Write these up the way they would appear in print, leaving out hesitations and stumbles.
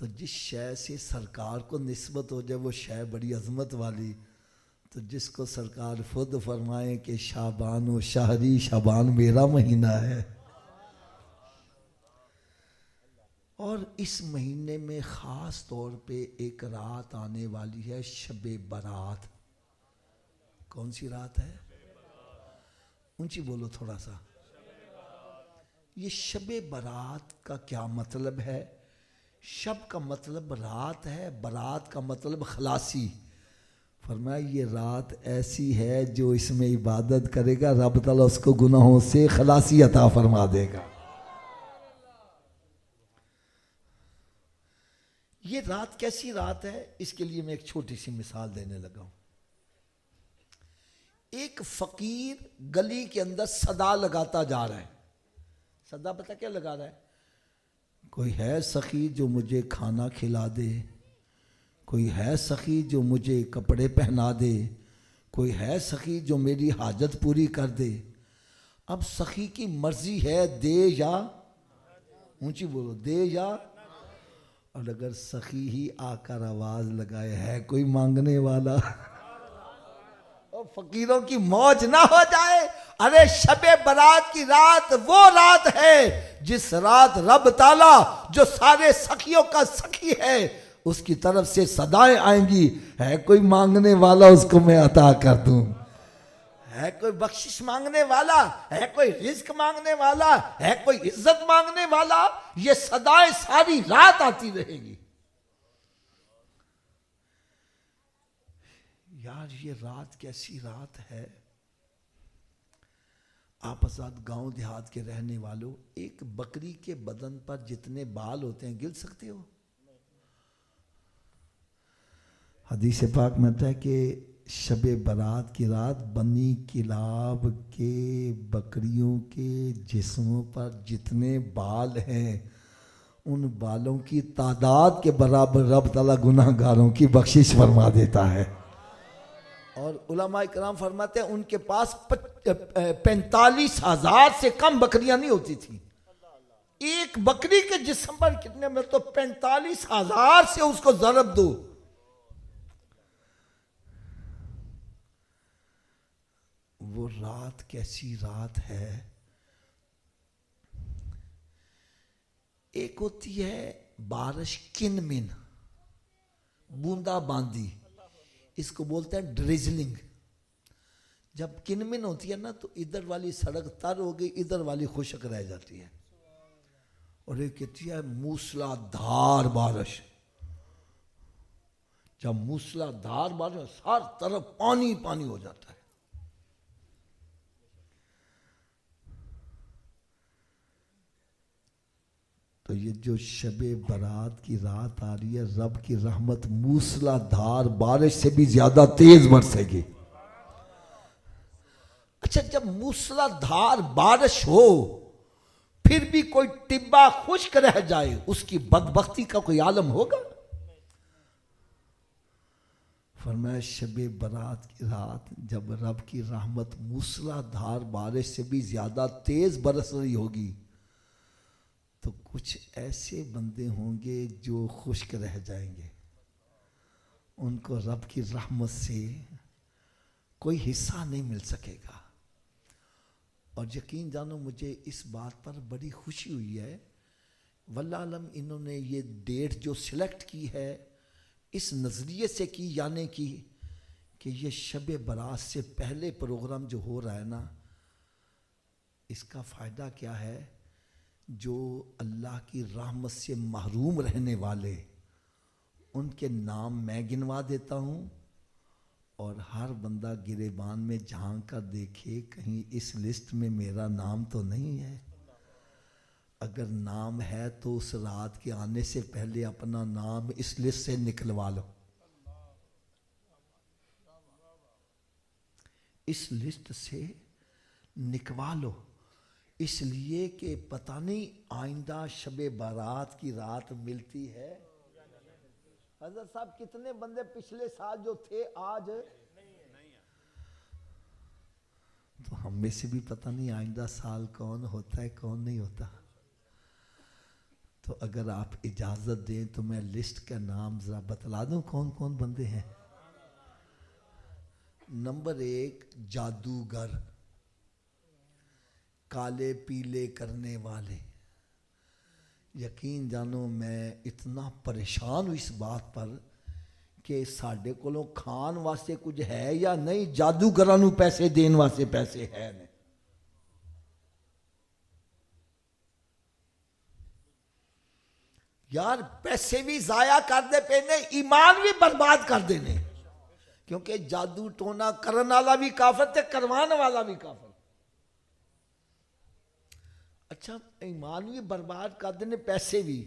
تو جس شے سے سرکار کو نسبت ہو جائے وہ شے بڑی عظمت والی، تو جس کو سرکار خود فرمائیں کہ شعبان و شہری، شعبان میرا مہینہ ہے، اور اس مہینے میں خاص طور پہ ایک رات آنے والی ہے، شب برات۔ کون سی رات ہے؟ اونچی بولو تھوڑا سا۔ یہ شب برات کا کیا مطلب ہے؟ شب کا مطلب رات ہے، برات کا مطلب خلاصی۔ فرمایا یہ رات ایسی ہے جو اس میں عبادت کرے گا رب تعالیٰ اس کو گناہوں سے خلاصی عطا فرما دے گا۔ یہ رات کیسی رات ہے؟ اس کے لیے میں ایک چھوٹی سی مثال دینے لگا ہوں۔ ایک فقیر گلی کے اندر صدا لگاتا جا رہا ہے۔ صدا پتہ کیا لگا رہا ہے؟ کوئی ہے سخی جو مجھے کھانا کھلا دے، کوئی ہے سخی جو مجھے کپڑے پہنا دے، کوئی ہے سخی جو میری حاجت پوری کر دے۔ اب سخی کی مرضی ہے دے یا، اونچی بولو، دے یا، اور اگر سخی ہی آ کر آواز لگائے ہے کوئی مانگنے والا، اور فقیروں کی موج نہ ہو جائے۔ ارے شب برات کی رات وہ رات ہے جس رات رب تعالیٰ جو سارے سخیوں کا سخی ہے اس کی طرف سے صدائیں آئیں گی، ہے کوئی مانگنے والا اس کو میں عطا کر دوں، ہے کوئی بخشش مانگنے والا، ہے کوئی رزق مانگنے والا، ہے کوئی عزت مانگنے والا۔ یہ صدائیں ساری رات آتی رہے گی۔ یار یہ رات کیسی رات ہے۔ آپ حضرات گاؤں دیہات کے رہنے والوں، ایک بکری کے بدن پر جتنے بال ہوتے ہیں گن سکتے ہو؟ حدیث پاک میں آتا ہے کہ شب برات کی رات بنی کلاب کے بکریوں کے جسموں پر جتنے بال ہیں ان بالوں کی تعداد کے برابر رب تعالیٰ گناہ گاروں کی بخشش فرما دیتا ہے۔ اور علماء کرام فرماتے ہیں ان کے پاس 45,000 سے کم بکریاں نہیں ہوتی تھیں۔ ایک بکری کے جسم پر کتنے میں؟ تو 45,000 سے اس کو ضرب دو۔ وہ رات کیسی رات ہے۔ ایک ہوتی ہے بارش کن من، بوندا باندی، اس کو بولتے ہیں ڈریزلنگ۔ جب کنمن ہوتی ہے نا تو ادھر والی سڑک تر ہو گئی، ادھر والی خشک رہ جاتی ہے۔ اور ایک کہتی ہے موسلا دھار بارش۔ جب موسلا دھار بارش ہر طرف پانی پانی ہو جاتا ہے۔ تو یہ جو شب برات کی رات آ رہی ہے رب کی رحمت موسلا دھار بارش سے بھی زیادہ تیز برسے گی۔ اچھا جب موسلا دھار بارش ہو پھر بھی کوئی ٹبا خشک رہ جائے اس کی بدبختی کا کوئی عالم ہوگا؟ فرمایا شب برات کی رات جب رب کی رحمت موسلا دھار بارش سے بھی زیادہ تیز برس رہی ہوگی تو کچھ ایسے بندے ہوں گے جو خشک رہ جائیں گے، ان کو رب کی رحمت سے کوئی حصہ نہیں مل سکے گا۔ اور یقین جانو مجھے اس بات پر بڑی خوشی ہوئی ہے، واللہ علم انہوں نے یہ ڈیٹ جو سلیکٹ کی ہے اس نظریے سے کی، یعنی کہ یہ شب برات سے پہلے پروگرام جو ہو رہا ہے نا، اس کا فائدہ کیا ہے؟ جو اللہ کی رحمت سے محروم رہنے والے ان کے نام میں گنوا دیتا ہوں، اور ہر بندہ گریبان میں جھانک کر دیکھے کہیں اس لسٹ میں میرا نام تو نہیں ہے۔ اگر نام ہے تو اس رات کے آنے سے پہلے اپنا نام اس لسٹ سے نکلوا لو، اس لسٹ سے نکلوا لو، اس لیے کہ پتہ نہیں آئندہ شب برات کی رات ملتی ہے۔ حضرت صاحب کتنے بندے پچھلے سال جو تھے آج؟ تو ہم میں سے بھی پتہ نہیں آئندہ سال کون ہوتا ہے کون نہیں ہوتا۔ تو اگر آپ اجازت دیں تو میں لسٹ کا نام ذرا بتلا دوں کون کون بندے ہیں. نمبر 1 جادوگر، کالے پیلے کرنے والے. یقین جانو میں اتنا پریشان ہوں اس بات پر کہ ساڈے کولوں کھان واسطے کچھ ہے یا نہیں، جادوگراں نوں پیسے دین واسطے پیسے ہے نہیں. یار پیسے بھی ضائع کر دے پے نے، ایمان بھی برباد کر دینے، کیونکہ جادو ٹونا کرن والا بھی کافر تے کروان والا بھی کافر. اچھا ایمان بھی برباد کر دینے، پیسے بھی،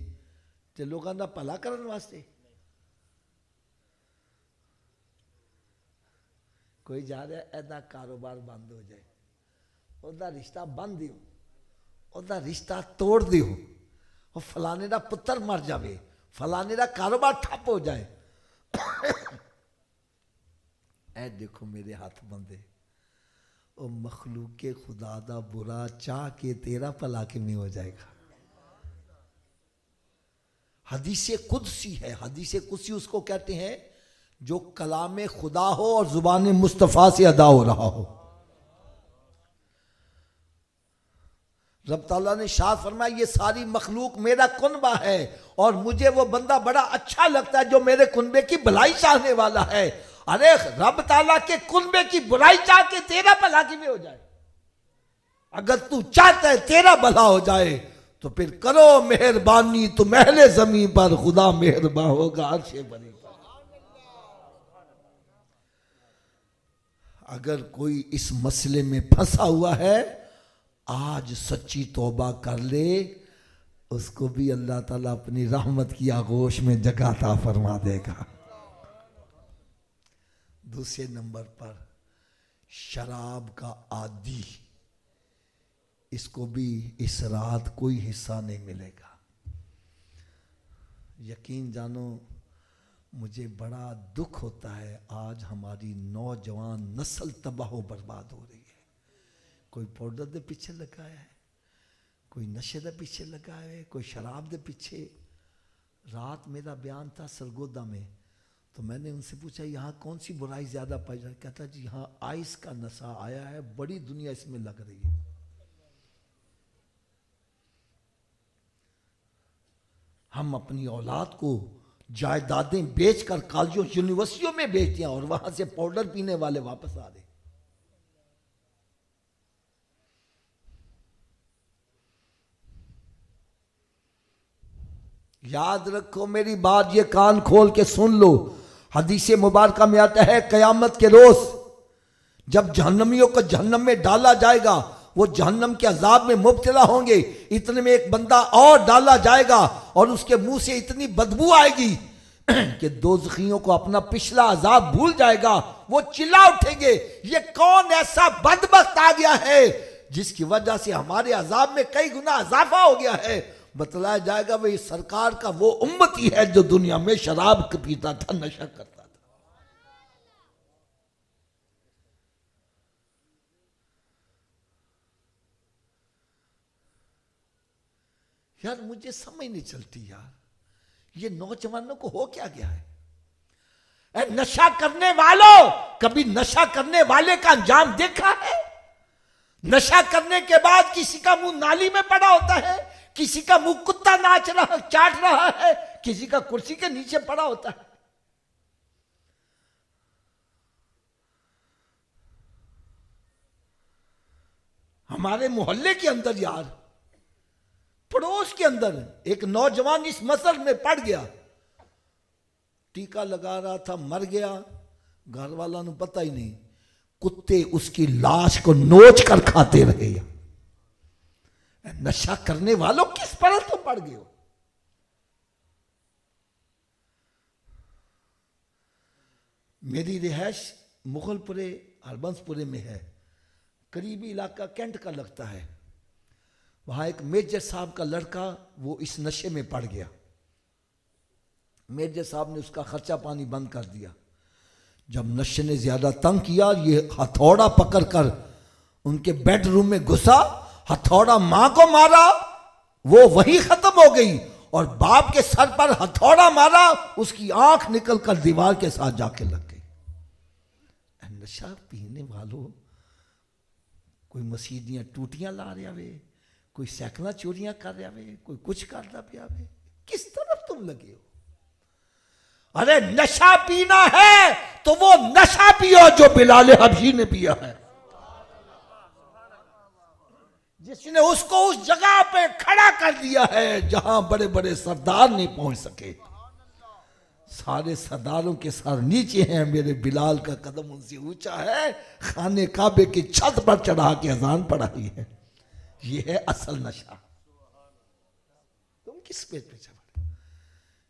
تے لوگاں دا بھلا کرن واسطے. کوئی جا رہا ہے ایدا کاروبار بند ہو جائے، او دا رشتہ بند دیو، او دا رشتہ توڑ دیو، وہ فلانے دا پتر مر جاوے، فلانے دا کاروبار ٹھپ ہو جائے. اے دیکھو میرے ہاتھ بندے، او مخلوق خدا دا برا چاہ کے تیرا بھلا کیویں ہو جائے گا. حدیث قدسی ہے، حدیث قدسی اس کو کہتے ہیں جو کلام خدا ہو اور زبان مصطفیٰ سے ادا ہو رہا ہو. رب تعالیٰ نے شاد فرمایا یہ ساری مخلوق میرا کنبہ ہے اور مجھے وہ بندہ بڑا اچھا لگتا ہے جو میرے کنبے کی بھلائی چاہنے والا ہے. ارے رب تعالیٰ کے کنبے کی برائی چاہ کے تیرا بھلا کیویں ہو جائے؟ اگر تو چاہتا ہے تیرا بھلا ہو جائے تو پھر کرو مہربانی، تو اہل زمین پر خدا مہربان ہوگا عرش بری پر. اگر کوئی اس مسئلے میں پھنسا ہوا ہے آج سچی توبہ کر لے، اس کو بھی اللہ تعالیٰ اپنی رحمت کی آغوش میں جگہ عطا فرما دے گا. دوسرے نمبر پر شراب کا عادی، اس کو بھی اس رات کوئی حصہ نہیں ملے گا. یقین جانو مجھے بڑا دکھ ہوتا ہے آج ہماری نوجوان نسل تباہ و برباد ہو رہی ہے. کوئی پاؤڈر دے پیچھے لگا ہے، کوئی نشے دے پیچھے لگا ہے، کوئی شراب دے پیچھے. رات میرا بیان تھا سرگودا میں، تو میں نے ان سے پوچھا یہاں کون سی برائی زیادہ پائی جاتی؟ کہتا جی یہاں آئس کا نشہ آیا ہے، بڑی دنیا اس میں لگ رہی ہے. ہم اپنی اولاد کو جائیدادیں بیچ کر کالجوں یونیورسٹیوں میں بیچ دیا اور وہاں سے پاؤڈر پینے والے واپس آ رہے. یاد رکھو میری بات، یہ کان کھول کے سن لو. حدیث مبارکہ میں آتا ہے قیامت کے روز جب جہنمیوں کو جہنم میں ڈالا جائے گا، وہ جہنم کے عذاب میں مبتلا ہوں گے. اتنے میں ایک بندہ اور ڈالا جائے گا اور اس کے منہ سے اتنی بدبو آئے گی کہ دوزخیوں کو اپنا پچھلا عذاب بھول جائے گا. وہ چلا اٹھیں گے یہ کون ایسا بدبخت آ گیا ہے جس کی وجہ سے ہمارے عذاب میں کئی گنا اضافہ ہو گیا ہے. بتلایا جائے گا وہ سرکار کا وہ امتی ہے جو دنیا میں شراب پیتا تھا، نشہ کرتا تھا. یار مجھے سمجھ نہیں چلتی یار، یہ نوجوانوں کو ہو کیا گیا ہے؟ اے نشہ کرنے والوں، کبھی نشہ کرنے والے کا انجام دیکھا ہے؟ نشہ کرنے کے بعد کسی کا منہ نالی میں پڑا ہوتا ہے، کسی کا منہ کتا ناچ رہا چاٹ رہا ہے، کسی کا کرسی کے نیچے پڑا ہوتا ہے. ہمارے محلے کے اندر یار، پڑوس کے اندر ایک نوجوان اس مسئلے میں پڑ گیا، ٹیکا لگا رہا تھا، مر گیا. گھر والوں نے پتہ ہی نہیں، کتے اس کی لاش کو نوچ کر کھاتے رہے. نشہ کرنے والوں کس پر تم پڑ گئے ہو؟ میری رہائش مغل پورے ہربنس پورے میں ہے، قریبی علاقہ کینٹ کا لگتا ہے. وہاں ایک میجر صاحب کا لڑکا وہ اس نشے میں پڑ گیا. میجر صاحب نے اس کا خرچہ پانی بند کر دیا. جب نشے نے زیادہ تنگ کیا، یہ ہتھوڑا پکڑ کر ان کے بیڈ روم میں گھسا، ہتھوڑا ماں کو مارا، وہ وہی ختم ہو گئی اور باپ کے سر پر ہتھوڑا مارا، اس کی آنکھ نکل کر دیوار کے ساتھ جا کے لگ گئی۔ نشہ پینے والوں، کوئی مسیحیاں ٹوٹیاں لا رہا وے، کوئی سیکڑا چوریاں کر رہا وے، کوئی کچھ کرتا پیا وے، کس طرف تم لگے ہو؟ ارے نشہ پینا ہے تو وہ نشہ پیو جو بلال حبشی نے پیا ہے، جس نے اس کو اس جگہ پہ کھڑا کر دیا ہے جہاں بڑے بڑے سردار نہیں پہنچ سکے۔ سارے سرداروں کے سر نیچے ہیں، میرے بلال کا قدم ان سے اونچا ہے، خانے کعبے کی چھت پر چڑھا کے اذان پڑھائی ہے۔ یہ ہے اصل نشہ۔ تم کس پہ چڑھ؟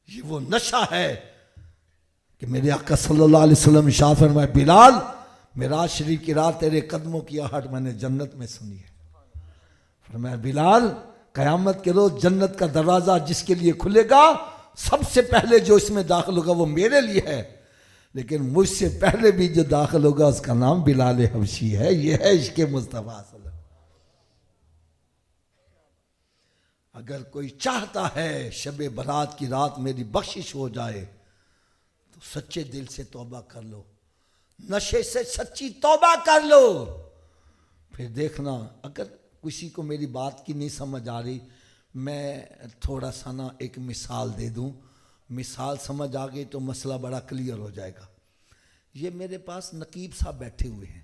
یہ وہ نشہ ہے کہ میرے آقا صلی اللہ علیہ وسلم ارشاد فرمائے، بلال معراج شریف کی رات تیرے قدموں کی آہٹ میں نے جنت میں سنی ہے۔ فرمایا بلال قیامت کے روز جنت کا دروازہ جس کے لیے کھلے گا، سب سے پہلے جو اس میں داخل ہوگا وہ میرے لیے ہے، لیکن مجھ سے پہلے بھی جو داخل ہوگا اس کا نام بلال حبشی ہے۔ یہ ہے عشق مصطفیٰ صلی اللہ علیہ وسلم۔ اگر کوئی چاہتا ہے شب برات کی رات میری بخشش ہو جائے تو سچے دل سے توبہ کر لو، نشے سے سچی توبہ کر لو، پھر دیکھنا اگر کسی کو میری بات کی نہیں سمجھ آ رہی، میں تھوڑا سا نا ایک مثال دے دوں، مثال سمجھ آ گئی تو مسئلہ بڑا کلیئر ہو جائے گا۔ یہ میرے پاس نقیب صاحب بیٹھے ہوئے ہیں،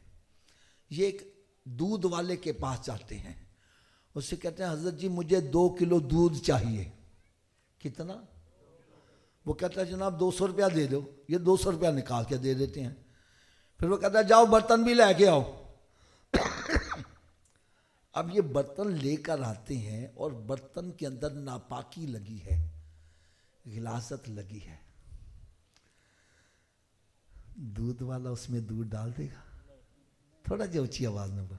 یہ ایک دودھ والے کے پاس جاتے ہیں، اس سے کہتے ہیں حضرت جی مجھے 2 کلو دودھ چاہیے۔ کتنا؟ وہ کہتا ہے جناب 200 روپیہ دے دو۔ یہ 200 روپیہ نکال کے دے دیتے ہیں۔ پھر وہ کہتا ہے جاؤ برتن بھی لے کے آؤ۔ اب یہ برتن لے کر آتے ہیں اور برتن کے اندر ناپاکی لگی ہے، غلاظت لگی ہے، دودھ والا اس میں دودھ ڈال دے گا؟ تھوڑا جی اونچی آواز میں بول۔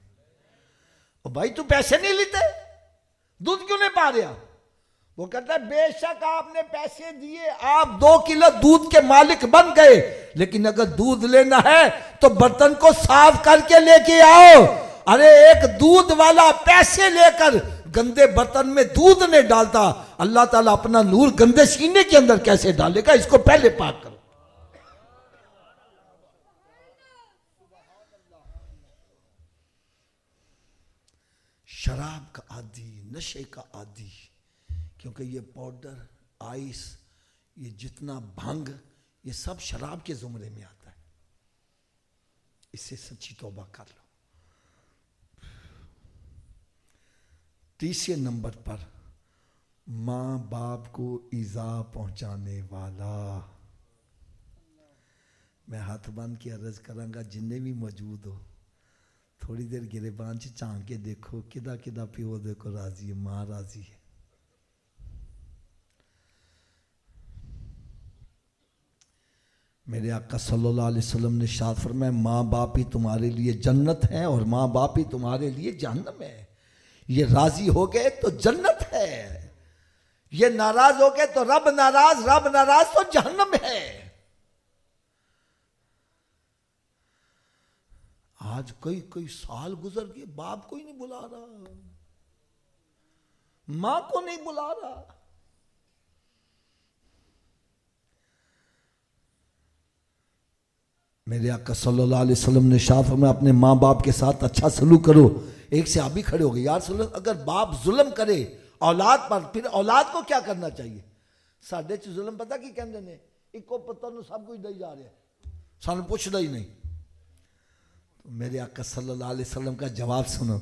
اور بھائی تو پیسے نہیں لیتے، دودھ کیوں نہیں پا رہا؟ وہ کہتا ہے بے شک آپ نے پیسے دیے، آپ 2 کلو دودھ کے مالک بن گئے، لیکن اگر دودھ لینا ہے تو برتن کو صاف کر کے لے کے آؤ۔ ارے ایک دودھ والا پیسے لے کر گندے برتن میں دودھ نہیں ڈالتا، اللہ تعالیٰ اپنا نور گندے سینے کے اندر کیسے ڈالے گا؟ اس کو پہلے پاک کرو۔ شراب کا عادی، نشے کا عادی، کیونکہ یہ پاؤڈر، آئس، یہ جتنا بھنگ، یہ سب شراب کے زمرے میں آتا ہے۔ اس سے سچی توبہ کر لو۔ تیسرے نمبر پر ماں باپ کو ایذا پہنچانے والا۔ میں ہاتھ باندھ کے عرض کراں گا جننے بھی موجود ہو تھوڑی دیر گریبان سے چانک کے دیکھو، کدا کدا پیو دیکھو راضی ہے، ماں راضی ہے۔ میرے آقا صلی اللہ علیہ وسلم نے ارشاد فرمایا ماں باپ ہی تمہارے لیے جنت ہے اور ماں باپ ہی تمہارے لیے جہنم ہے۔ یہ راضی ہو گئے تو جنت ہے، یہ ناراض ہو گئے تو رب ناراض، رب ناراض تو جہنم ہے۔ آج کئی سال گزر گئے، باپ کو ہی نہیں بلا رہا، ماں کو نہیں بلا رہا۔ میرے آقا صلی اللہ علیہ وسلم نے ارشاد فرمایا اپنے ماں باپ کے ساتھ اچھا سلوک کرو۔ ایک صحابی کھڑے ہو گئے، یا رسول اللہ اگر باپ ظلم کرے اولاد پر پھر اولاد کو کیا کرنا چاہیے؟ ساڈے چ ظلم پتہ کی کہندے نے، ایکو پتر نو سب کچھ دئی جا رہا ہے، سانو پوچھدا ہی نہیں۔ میرے آقا صلی اللہ علیہ وسلم کا جواب سنو،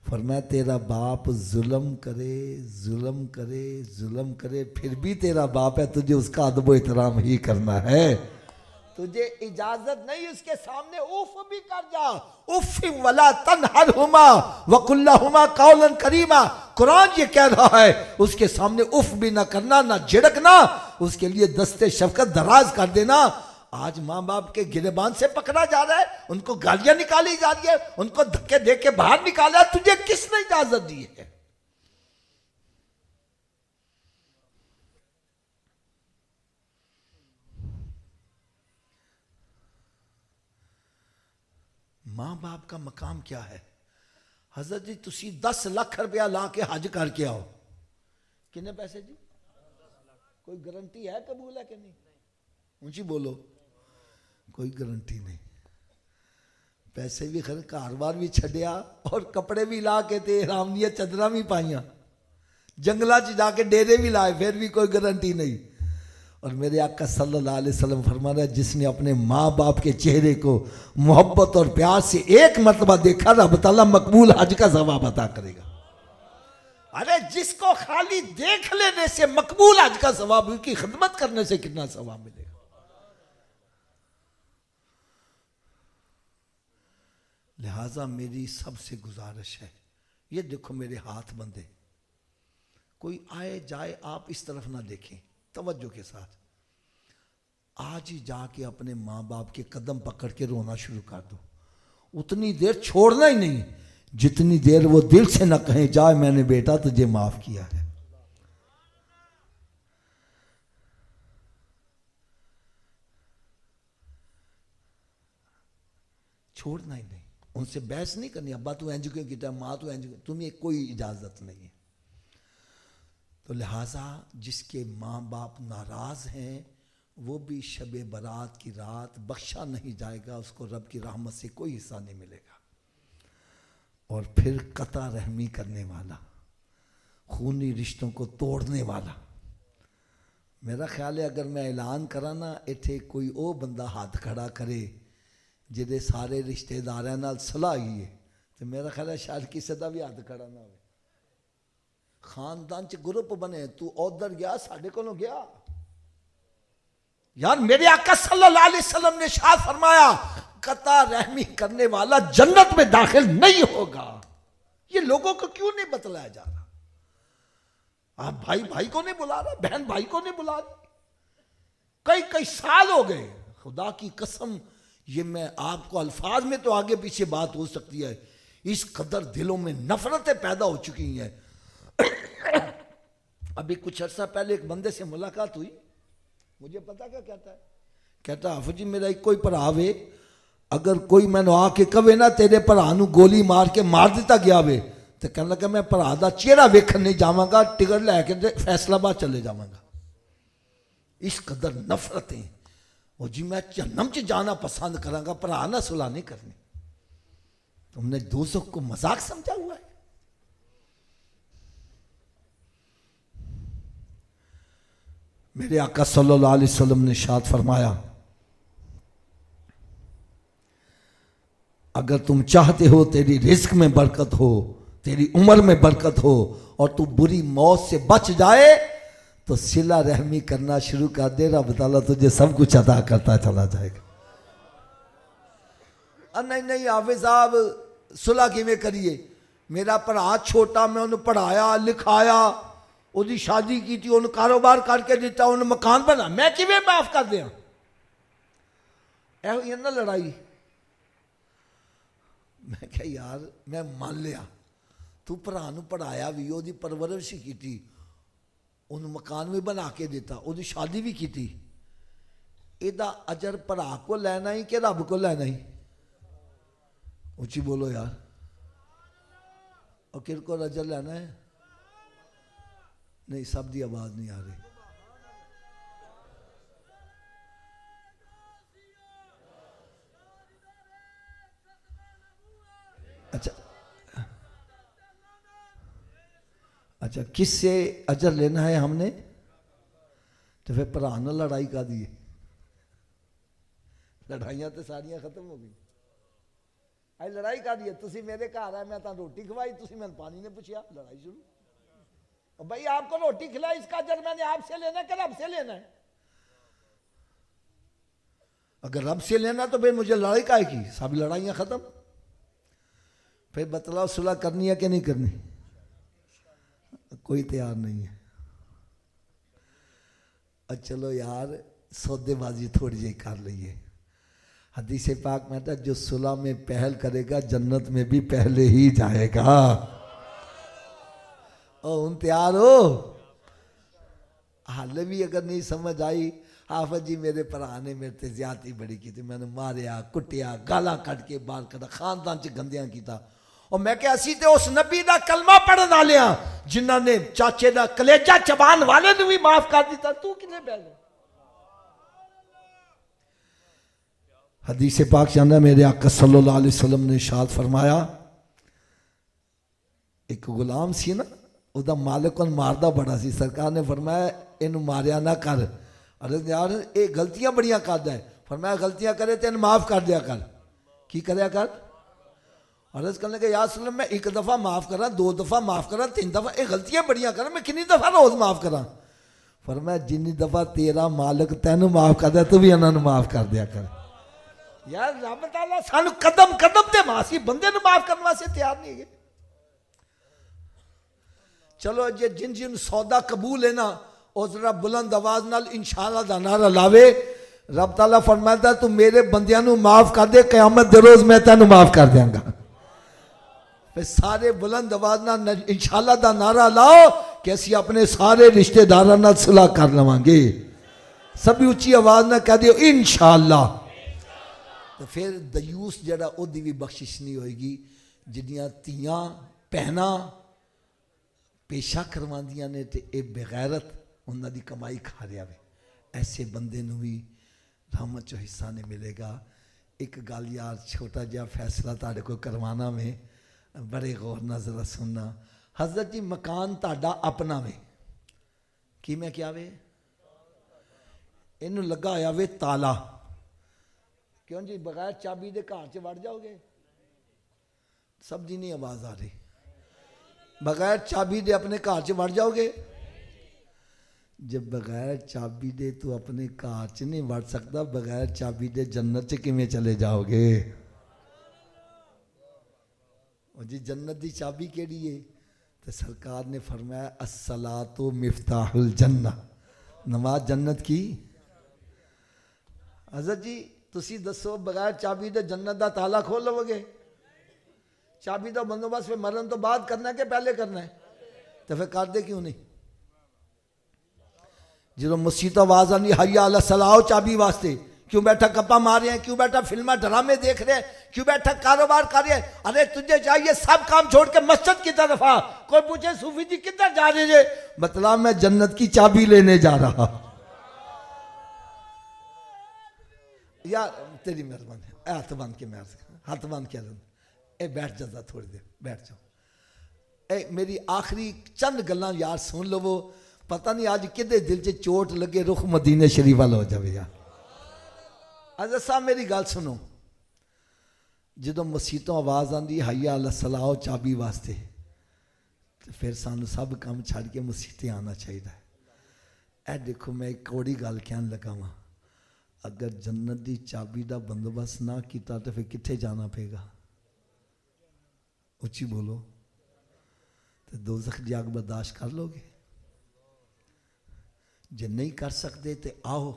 فرمایا تیرا باپ ظلم کرے ظلم کرے ظلم کرے پھر بھی تیرا باپ ہے، تجھے اس کا ادب و احترام ہی کرنا ہے۔ تجھے اجازت نہیں اس کے سامنے اف بھی کر جا، اف ولا تنہرہما وقل لہما قولا کریما۔ قرآن یہ کہہ رہا ہے اس کے سامنے اف بھی نہ کرنا، نہ جھڑکنا، اس کے لیے دستے شفقت دراز کر دینا۔ آج ماں باپ کے گریبان سے پکڑا جا رہا ہے، ان کو گالیاں نکالی جا رہی ہے، ان کو دھکے دے کے باہر نکالا، تجھے کس نے اجازت دی ہے؟ ماں باپ کا مقام کیا ہے؟ حضرت جی تسی 10 لاکھ روپیہ لا کے حج کر کے آؤ، کتنے پیسے جی؟ کوئی گارنٹی ہے قبول ہے کہ نہیں؟ اونچی بولو. کوئی گارنٹی نہیں. پیسے بھی خرچ, کاروبار بھی چھڈیا, اور کپڑے بھی لا کے تے حرام دیا چادراں بھی پائیاں, جنگلاں چ جا کے ڈیرے بھی لائے, پھر بھی کوئی گارنٹی نہیں. اور میرے آقا صلی اللہ علیہ وسلم فرمانا ہے جس نے اپنے ماں باپ کے چہرے کو محبت اور پیار سے ایک مرتبہ دیکھا, رب تعالیٰ مقبول حج کا ثواب عطا کرے گا. ارے جس کو خالی دیکھ لینے سے مقبول حج کا ثواب, ان کی خدمت کرنے سے کتنا ثواب ملے گا. لہٰذا میری سب سے گزارش ہے, یہ دیکھو میرے ہاتھ بندے, کوئی آئے جائے آپ اس طرف نہ دیکھیں, توجہ کے ساتھ. آج ہی جا کے اپنے ماں باپ کے قدم پکڑ کے رونا شروع کر دو. اتنی دیر چھوڑنا ہی نہیں جتنی دیر وہ دل سے نہ کہیں جائے میں نے بیٹا تجھے معاف کیا ہے. چھوڑنا ہی نہیں, ان سے بحث نہیں کرنی, ابا تو اینج کیوں کیتا ہے, ماں تو اینج, تمہیں کوئی اجازت نہیں ہے. تو لہٰذا جس کے ماں باپ ناراض ہیں وہ بھی شب برات کی رات بخشا نہیں جائے گا, اس کو رب کی رحمت سے کوئی حصہ نہیں ملے گا. اور پھر قطع رحمی کرنے والا, خونی رشتوں کو توڑنے والا, میرا خیال ہے اگر میں اعلان کرا نا ایتھے کوئی او بندہ ہاتھ کھڑا کرے جہدے سارے رشتے داراں نال صلاح ہی ہے, تو میرا خیال ہے شاید کسی دا بھی ہاتھ کھڑا نہ ہوئے. خاندان چ گروپ بنے, تو ادھر گیا ساڈے کولوں گیا. یار میرے آقا صلی اللہ علیہ وسلم نے ارشاد فرمایا قطع رحمی کرنے والا جنت میں داخل نہیں ہوگا. یہ لوگوں کو کیوں نہیں بتلایا جا رہا؟ آپ بھائی بھائی کو نہیں بلا رہا, بہن بھائی کو نہیں بلا رہی. کئی سال ہو گئے, خدا کی قسم یہ میں آپ کو الفاظ میں تو آگے پیچھے بات ہو سکتی ہے, اس قدر دلوں میں نفرتیں پیدا ہو چکی ہیں. ابھی کچھ عرصہ پہلے ایک بندے سے ملاقات ہوئی, مجھے پتا کیا کہتا ہے, کہتا حافظ جی میرا ایک کوئی بھرا وے, اگر کوئی میں آ کے کہے نا تیرے بھرا نو گولی مار کے مار دیتا گیا وے, تو کہنے لگا میں بھرا دا چہرہ ویکھن نہیں جاواں گا, ٹکٹ لے کے فیصلہ آباد چلے جاواں گا. اس قدر نفرتیں, اور جی میں جہنم چ جانا پسند کراں گا, بھرا نہ صلح نہیں کرنی. تم نے دوزخ کو مذاق سمجھا ہوا ہے. میرے آقا صلی اللہ علیہ وسلم نے ارشاد فرمایا اگر تم چاہتے ہو تیری رزق میں برکت ہو, تیری عمر میں برکت ہو, اور تو بری موت سے بچ جائے تو صلہ رحمی کرنا شروع کر دے, رب تعالیٰ تجھے سب کچھ عطا کرتا چلا جائے گا. نہیں حافظ صاحب صلح کیویں کریے, میرا بھرا چھوٹا, میں انہوں پڑھایا لکھایا, وہ دی شادی کی تھی, انہوں کاروبار کر کے دیتا, انہوں مکان بنا, میں کیویں معاف کر دیا؟ ایہو ہی نا لڑائی. میں کہا یار میں مان لیا تو بھرا نو پڑھایا بھی, وہ دی پرورش کی تھی, انہوں مکان بھی بنا کے دیتا, وہ دی شادی بھی کی تھی, ایدہ اجر بھرا کو لینا ہی کہ رب کو لینا ہی؟ اونچی بولو یار. اور کن کو اجر لینا ہے؟ نہیں سب دی آواز نہیں آ رہی. اچھا کس سے اجر لینا ہے ہم نے؟ تو پھر بھرا نہ لڑائی کا دیے, لڑائیاں تو ساریاں ختم ہو گئی. آئی لڑائی کا دیے, تسی میرے گھر آئے, میں تاں روٹی کھوائی, تسی میں پانی نے پوچھیا, لڑائی شروع. بھائی آپ کو روٹی کھلائی, اس کا اجر میں نے آپ سے لینا ہے کہ رب سے لینا ہے؟ اگر رب سے لینا تو پھر مجھے لڑائی کائے کی, سب لڑائیاں ختم. پھر بتلاؤ صلح کرنی ہے کہ نہیں کرنی؟ کوئی تیار نہیں ہے. چلو یار سودے بازی تھوڑی جی کر لئیے. حدیث پاک میں تھا جو صلح میں پہل کرے گا جنت میں بھی پہلے ہی جائے گا. ان تیار ہو؟ حال بھی اگر نہیں سمجھ آئی, حافظ جی میرے بھرا نے میرے تے زیادتی بڑی کی تھی, میں نے ماریا کٹیا گالا کٹ کے باہر کٹا, خاندان چ گندیاں کیتا, اور میں کہ اسی تے اس نبی دا کلمہ پڑھن والے ہاں جنہاں نے چاچے دا کلیجہ چبان والے نو بھی معاف کر دیتا، تو کنے بیٹھ گیا؟ حدیث پاک جانا میرے آقا صلی اللہ علیہ وسلم نے ارشاد فرمایا، ایک غلام سی نا، او دا مالک ان ماردہ بڑا سی، سرکار نے فرمایا انہوں ماریا نہ کر، عرض یار اے غلطیاں بڑیاں کردا ہے، فرمایا غلطیاں کرے تے انہوں معاف کر دیا کر، کی کریا کر؟ عرض کرنے کہ یا رسول اللہ میں ایک دفعہ معاف کرا، 2 دفعہ معاف کرا، 3 دفعہ، اے غلطیاں بڑیاں کرا، میں کنی دفعہ روز معاف کرا؟ فرمایا جنی دفعہ تیرا مالک تینوں معاف کر دیا تو بھی انہوں نے معاف کر دیا کر۔ یار رب تعالیٰ سانو قدم قدم تے معاصی بندے نو معاف کرنے واسطے تیار نہیں ہے۔ چلو جن جن سودا قبول ہے نا او ذرا بلند آواز نال انشاءاللہ دا نعرہ لاوے، رب تعالیٰ فرماتا ہے تو میرے بندیاں نو معاف کر دے، قیامت دے روز میں تینوں معاف کر دیاں گا۔ پھر سارے بلند آواز نال انشاءاللہ دا نعرہ لاؤ کہ اسی اپنے سارے رشتہ داراں نال صلح کر لواں گے، سبھی اچھی آواز نہ کہہ دیو انشاءاللہ۔ تو پھر دیوس جڑا او دی بھی بخشش نہیں ہوئے گی، جنیاں تیاں پہنا پیشہ کرواندیاں نے تے اے بغیرت انہاں دی کمائی کھا رہا ہے، ایسے بندے نو بھی رحمت چو حصہ نہیں ملے گا۔ ایک گل یار چھوٹا جہا فیصلہ تاڑے کو کروانا میں بڑے غور نظر سننا۔ حضرت جی مکان تاڑا اپنا میں کی میں کیا وے انہوں لگا آیا وے تالا، کیوں جی بغیر چابی دے کار چ وڑ جاؤ گے؟ سب جی نہیں آواز آ رہی، بغیر چابی دے اپنے کار چ وڑ جاؤ گے؟ جب بغیر چابی دے تو اپنے کار چ نہیں وڑ سکتا، بغیر چابی دے جنت چ کیویں چلے جاؤ گے؟ اور جی جنت دی چابی کیڑی ہے؟ تو سرکار نے فرمایا الصلاۃ مفتاح الجنہ، نماز جنت کی۔ حضرت جی تسی دسو بغیر چابی دے جنت دا تالا کھول لو گے؟ چابی دا بندوبست پھر مرن تو بعد کرنا ہے کہ پہلے کرنا ہے؟ تو پھر کر دے کیوں نہیں؟ جدو مسیح آواز آنی حیا علی الصلاۃ چابی واسطے، کیوں بیٹھا گپا مار رہے ہیں؟ کیوں بیٹھا فلمیں ڈرامے دیکھ رہے ہیں؟ کیوں بیٹھا کاروبار کر رہے ہیں؟ ارے تجھے چاہیے سب کام چھوڑ کے مسجد کی طرف آ۔ کوئی پوچھے صوفی جی کدھر جا رہے ہیں؟ مطلب میں جنت کی چابی لینے جا رہا۔ یار تیری مہربانی ہے، ہاتھ باندھ کے میں ہاتھ باندھ کے اے بیٹھ جاتا تھوڑی دیر، بیٹھ جاؤ۔ اے میری آخری چند گلاں یار سن لو، پتہ نہیں آج کدے دل چ چوٹ لگے رخ مدینے شریف والا ہو جاوے یار۔ حضرت صاحب میری گل سنو، جدو مسیتوں آواز آندی حیا علی الصلاۃ چابی واسطے، تو پھر سانو سب کام چھڑ کے مسیتے آنا چاہیے۔ اے دیکھو میں ایک کوڑی گل کہن لگا ہوں، اگر جنت دی چابی دا بندوبست نہ کیتا تو پھر کتھے جانا پے گا؟ اچھی بولو، تو دوزخ دی آگ برداشت کر لو گے؟ جے نہیں کر سکتے تو آؤ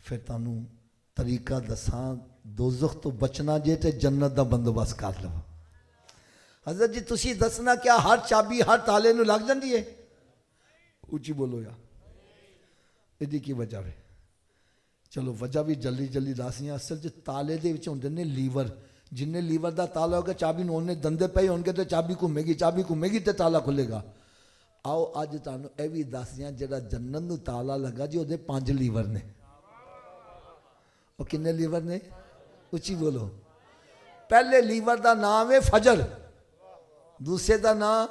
پھر تانوں طریقہ دساں دوزخ تو بچنا جے تے جنت دا بندوبست کر لو۔ حضرت جی تسی دسنا کیا ہر چابی ہر تالے نو لگ جاندی ہے؟ اچھی بولو یا ایدی کی وجہ ہے؟ چلو وجہ بھی جلدی جلدی داسیاں، اصل جو تالے دے وچ ہوندے نے لیور، جن نے لیور دا تالا ہوگا چابی نو نے دندے پے ہون گے تو چابی گھومے گی تے تالا کھلے گا۔ آؤ اج تانوں اے بھی دس دیاں جڑا جنت نو تالا لگا جی وہ 5 لیور نے۔ وہ کنے لیور نے؟ اچھی بولو۔ پہلے لیور دا نام ہے فجر، دوسرے دا نام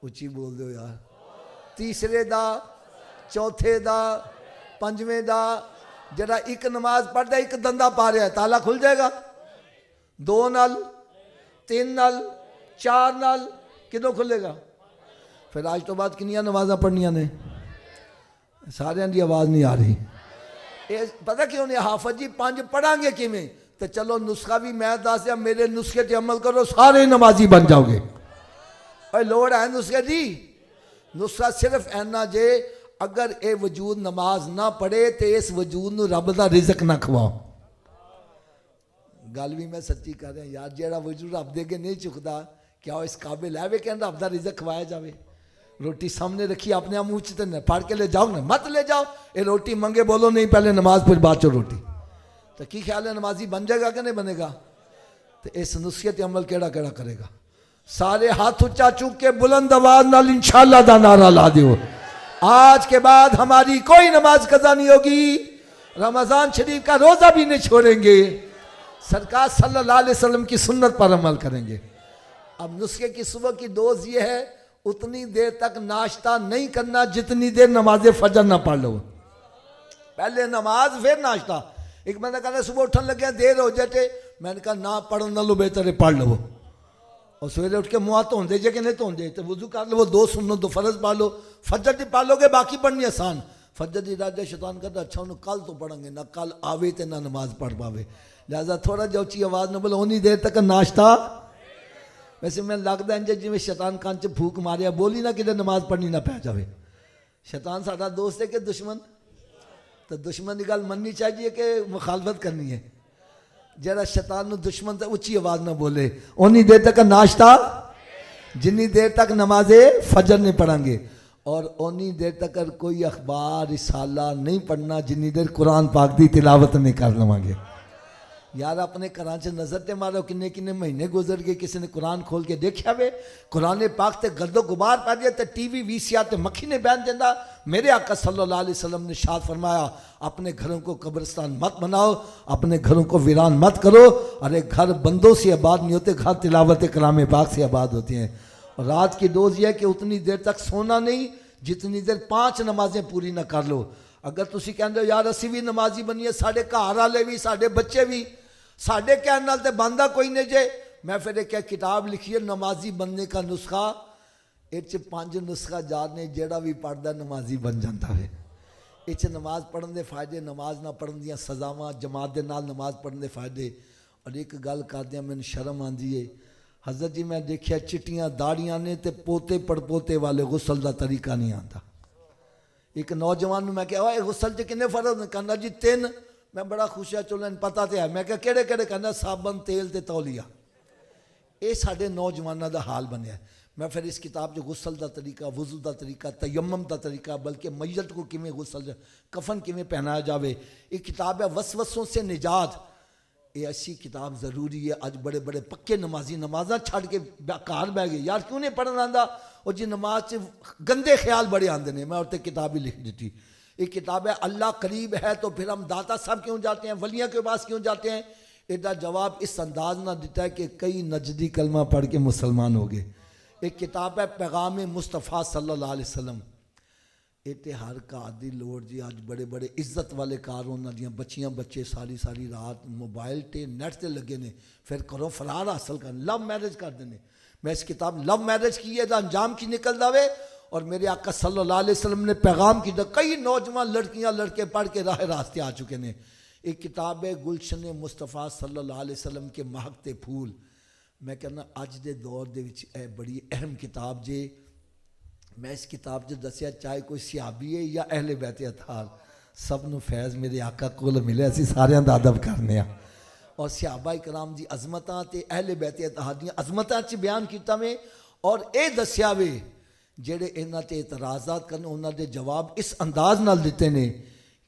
اچھی بول دو یار، تیسرے دا، چوتھے دا، پنجویں دا، جڑا ایک نماز پڑھ دے ایک دندہ پا رہا ہے تالا کھل جائے گا؟ 2 نال، 3 نال، 4 نال، کدوں کھلے گا؟ پھر آج تو بعد کنیاں نمازاں پڑھنیاں نے؟ سارے دی آواز نہیں آ رہی۔ پتہ کیوں نہیں؟ حافظ جی 5 پڑھاں گے کیویں؟ تو چلو نسخہ بھی میں دس دیا، میرے نسخے تے عمل کرو سارے نمازی بن جاؤ گے۔ اور لوڑ ہے نسخے دی؟ نسخہ صرف اینا جے اگر اے وجود نماز نہ پڑھے تو اس وجود نو رب دا رزق نہ کھواؤ۔ گل بھی میں سچی کر رہا یار، جیڑا وجود رب دے کے نہیں چکتا کیا وہ اس قابل ہے کہ رب دا رزق کھوایا جاوے؟ روٹی سامنے رکھی اپنے منہ چ پھاڑ کے لے جاؤ نا، مت لے جاؤ۔ اے روٹی منگے بولو نہیں، پہلے نماز پھر بعد چو روٹی۔ تو کی خیال ہے نمازی بن جائے گا کہ نہیں بنے گا؟ تو اس نصیحت عمل کیڑا کیڑا کرے گا؟ سارے ہاتھ اچا چک کے بلند آواز نال انشاءاللہ دا نعرہ لا دیو. آج کے بعد ہماری کوئی نماز قضا نہیں ہوگی، رمضان شریف کا روزہ بھی نہیں چھوڑیں گے، سرکار صلی اللہ علیہ وسلم کی سنت پر عمل کریں گے. اب نسخے کی صبح کی ڈوز یہ ہے، اتنی دیر تک ناشتہ نہیں کرنا جتنی دیر نماز فجر نہ پڑھ لو. پہلے نماز پھر ناشتہ. ایک میں نے کہا صبح اٹھن لگے دیر ہو جاتے، میں نے کہا نہ پڑھ نہ لو، بہتر ہے پڑھ لو. اور سویرے اٹھ کے منہ دھون دے جے کہ نہیں دھون دے تو وضو کر لو، 2 سنت 2 فرض پڑھ لو. فجر دی پڑھ لو گے باقی پڑھنی آسان. فجر دی راجہ شیطان کرتا اچھا انہوں کل تو پڑھیں گے، نہ کل آوے تے نہ نماز پڑھ پاوے، لہذا تھوڑا جا اچھی آواز نہ بولو، ہونی دیر تک ناشتہ. ویسے میں لگتا ہے جی میں شیطان کان چ پھوک ماریا بولی نہ کہ نماز پڑھنی نہ پہ جاوے. شیطان ساڈا دوست ہے کہ دشمن؟ تو دشمن کی گل مننی چاہیے کہ مخالفت کرنی ہے؟ جڑا شیطان نو دشمن تے اچھی آواز نہ بولے، اونی دیر تک ناشتہ جنی دیر تک نماز فجر نہیں پڑھیں گے، اور اونی دیر تک کوئی اخبار رسالہ نہیں پڑھنا جنی دیر قرآن پاک دی تلاوت نہیں کر لواں گے. یار اپنے گھراں چ نظر تے مارو کنے کنے مہینے گزر گئے کسی نے قرآن کھول کے دیکھا وے؟ قرآن پاک تے گرد و غبار پہ دیا تے ٹی وی وی سی آر تے مکھی نے بیان دینا. میرے آقا صلی اللہ علیہ وسلم نے ارشاد فرمایا اپنے گھروں کو قبرستان مت بناؤ، اپنے گھروں کو ویران مت کرو. ارے گھر بندوں سے آباد نہیں ہوتے، گھر تلاوت کلام پاک سے آباد ہوتے ہیں. اور رات کی ڈوز یہ ہے کہ اتنی دیر تک سونا نہیں جتنی دیر 5 نمازیں پوری نہ کر لو. اگر تسی کہندے ہو یار اسی بھی نمازی بنیے، ساڈے گھر والے بھی ساڈے بچے بھی، ساڈے کہنے نال تے بندہ کوئی نہیں جے. میں پھر ایک کتاب لکھی ہے نمازی بننے کا نسخہ، اچ 5 نسخہ جانے جیڑا بھی پڑھدا نمازی بن جاتا ہے. اچ نماز پڑھن دے فائدے، نماز نہ پڑھن دیاں سزاواں، جماعت دے نال نماز پڑھن دے فائدے. اور ایک گل کردیاں مینوں شرم آندی ہے حضرت جی، میں دیکھیا چٹیاں داڑیاں نے تے پوتے پڑپوتے والے غسل دا طریقہ نہیں آتا. ایک نوجوان میں کہا اوے غسل چ کنے فرض نے؟ کہنا جی 3. میں بڑا خوش ہے چلو پتہ تے ہے. میں کہا کہڑے کہڑے؟ کہنا صابن تیل تے تولیہ. اے ساڈے نوجواناں دا حال بنیا ہے. میں پھر اس کتاب جو غسل دا طریقہ، وضو دا طریقہ، تیمم دا طریقہ، بلکہ میت کو کیویں غسل کفن کیویں پہنایا جاوے، ایک کتاب ہے وسوسوں سے نجات. یہ ایسی کتاب ضروری ہے. آج بڑے بڑے پکے نمازی نمازاں چھڑ کے گھر بہ گئے، یار کیوں نہیں پڑھنا آندا؟ اور جی نماز سے گندے خیال بڑے آندے نے. میں اور تے کتاب ہی لکھ دیتی. ایک کتاب ہے اللہ قریب ہے تو پھر ہم داتا صاحب کیوں جاتے ہیں، ولیاں کے پاس کیوں جاتے ہیں؟ ایڈا جواب اس انداز نہ دیتا ہے کہ کئی نجدی کلمہ پڑھ کے مسلمان ہو گئے. ایک کتاب ہے پیغام مصطفیٰ صلی اللہ علیہ وسلم. ایتے ہر کار دی لوڑ جی. آج بڑے بڑے عزت والے کار انہاں دیاں بچیاں بچے ساری ساری رات موبائل تے نیٹ تے لگے نے، پھر کرو فرار حاصل کرن، لو میرج کر دینے. میں اس کتاب لو میرج کی ہے دا انجام کی نکل داوے. اور میرے آقا صلی اللہ علیہ وسلم نے پیغام کی دا کئی نوجوان لڑکیاں لڑکے پڑھ کے راہ راستے آ چکے نے. ایک کتاب ہے گلشن مصطفیٰ صلی اللہ علیہ وسلم کے مہکتے پھول. میں کہنا اج دے دور دے وچ اے بڑی اہم کتاب جے. میں اس کتاب جو دسیا چاہے کوئی صحابی ہے یا اہل بیت اطہار، سب نو فیض میرے آقا کول ملے. اسی سارے دا ادب کرنے ہاں. اور صحابہ کرام دی عظمتاں تے اہل بیت اطہار دی عظمتاں چ بیان کیتا میں. اور اے دسیا وے جڑے انہاں تے اعتراضات کرنے انہاں دے جواب اس انداز نال دیتے نے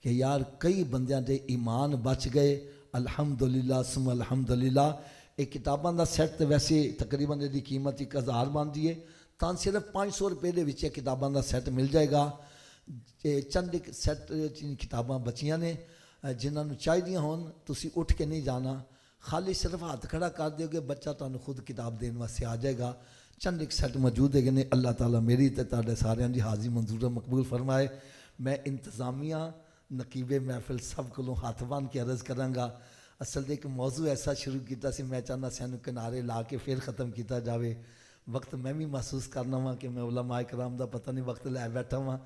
کہ یار کئی بندیاں دے ایمان بچ گئے الحمدللہ ثم الحمدللہ. ایک کتاباں دا سیٹ تے ویسے تقریباً دی قیمت 1000 بندی ہے، تاں صرف 500 روپے دے وچ کتاباں دا سیٹ مل جائے گا. چند ایک سیٹ کتاباں بچیاں نے جنہاں نو چاہیدیاں ہون تسی اٹھ کے نہیں جانا، خالی صرف ہاتھ کھڑا کر دیو گے بچہ تانوں خود کتاب دین واسطے آ جائے گا. چند ایک سیٹ موجود ہے کہ اللہ تعالیٰ میری تے تاڈے ساریاں دی حاضری منظور مقبول فرمائے. میں انتظامیہ نقیب محفل سب کو ہاتھ بان کے عرض کراں گا. اصل ایک موضوع ایسا شروع کیتا سی، میں چاہنا سینوں کنارے لا کے پھر ختم کیتا جاوے. وقت میں بھی محسوس کرنا وا کہ میں علماء کرام دا پتہ نہیں وقت لے بیٹھا ہوا.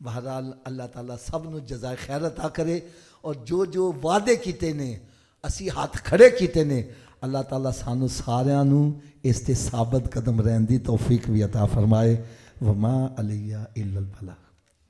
بہرحال اللہ تعالیٰ سب نو جزائے خیر عطا کرے. اور جو جو وعدے کیتے نے اسی ہاتھ کھڑے کیتے نے، اللہ تعالیٰ سانو ساریاں نو اس تے ثابت قدم رہن دی توفیق بھی عطا فرمائے. وما علیہ الا البلاغ.